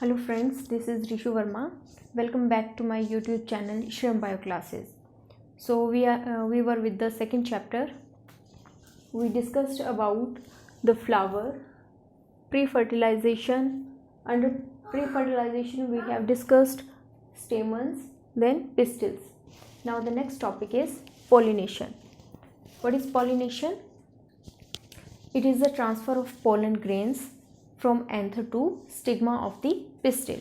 Hello friends, this is Rishu Verma. Welcome back to my YouTube channel Shram Bio Classes. So we were with the second chapter. We discussed about the flower, pre-fertilization. Under pre-fertilization we have discussed stamens, then pistils. Now the next topic is pollination. What is pollination? It is the transfer of pollen grains from anther to stigma of the pistil.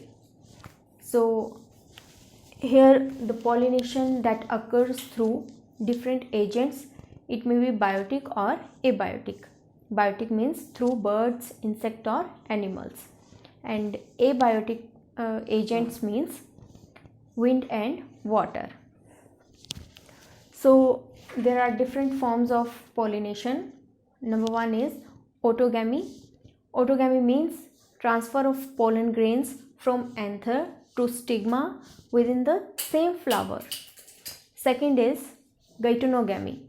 So here the pollination that occurs through different agents, it may be biotic or abiotic. Biotic means through birds, insect or animals, and abiotic agents means wind and water. So there are different forms of pollination. Number one is autogamy. Autogamy means transfer of pollen grains from anther to stigma within the same flower. Second is geitonogamy.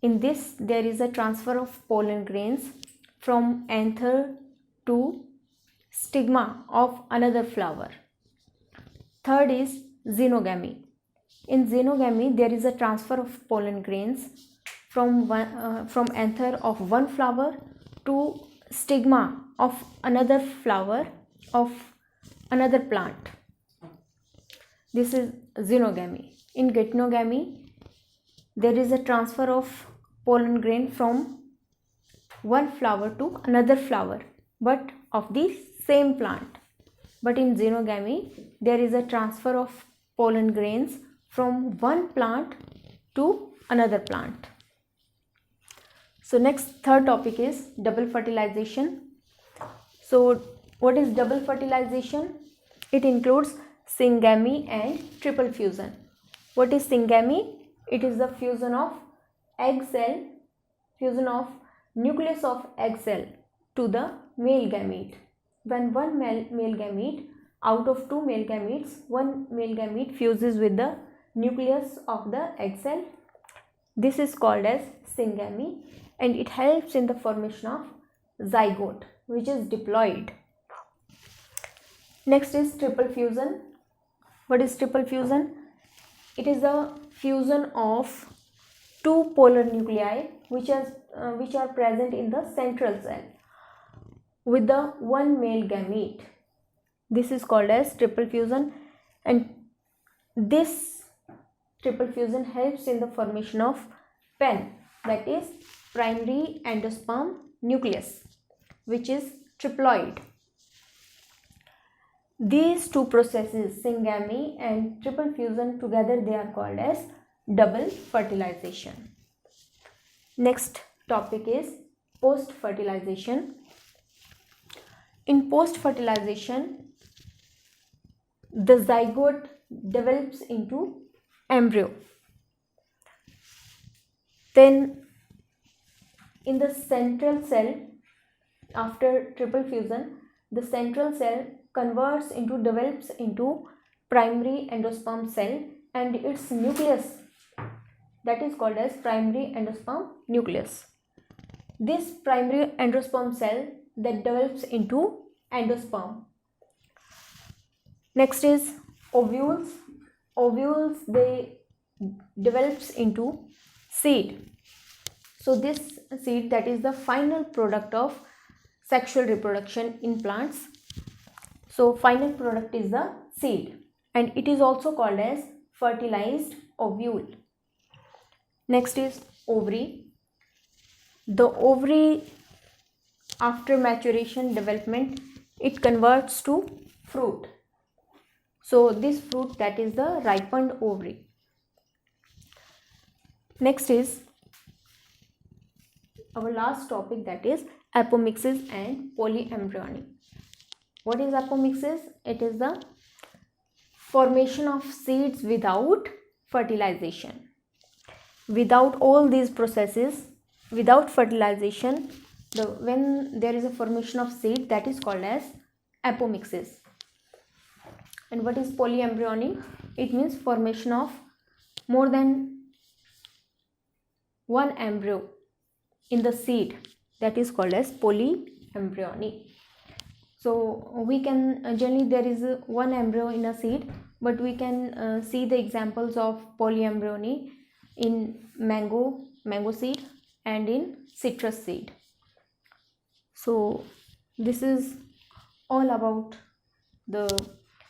In this, there is a transfer of pollen grains from anther to stigma of another flower. Third is xenogamy. In xenogamy, there is a transfer of pollen grains from anther of one flower to stigma of another flower of another plant. This is xenogamy. In geitonogamy, there is a transfer of pollen grain from one flower to another flower, but of the same plant. But in xenogamy, there is a transfer of pollen grains from one plant to another plant. So third topic is double fertilization. So what is double fertilization? It includes syngamy and triple fusion. What is syngamy? It is the fusion of nucleus of egg cell to the male gamete. When one male gamete, out of two male gametes, one male gamete fuses with the nucleus of the egg cell. This is called as syngamy, and it helps in the formation of zygote, which is diploid. Next is triple fusion. What is triple fusion? It is the fusion of two polar nuclei which are present in the central cell with the one male gamete. This is called as triple fusion, and this triple fusion helps in the formation of PEN, that is primary endosperm nucleus, which is triploid. These two processes, syngamy and triple fusion, together they are called as double fertilization. Next topic is post fertilization. In post fertilization, the zygote develops into embryo. Then in the central cell, after triple fusion, the central cell develops into primary endosperm cell, and its nucleus, that is called as primary endosperm nucleus. This primary endosperm cell that develops into endosperm. Next is ovules. Ovules, they develops into seed. So this seed, that is the final product of sexual reproduction in plants. So final product is the seed, and it is also called as fertilized ovule. Next is ovary. The ovary, after maturation development, it converts to fruit. So this fruit, that is the ripened ovary. Next is our last topic, that is apomixis and polyembryony. What is apomixis? It is the formation of seeds without fertilization. Without all these processes, without fertilization, when there is a formation of seed, that is called as apomixis. And what is polyembryony? It means formation of more than one embryo in the seed, that is called as polyembryony. So we can generally there is one embryo in a seed, but we can see the examples of polyembryony in mango seed and in citrus seed. So this is all about the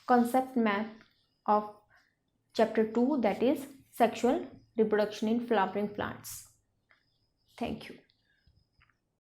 concept map of chapter 2, that is sexual reproduction in flowering plants. Thank you.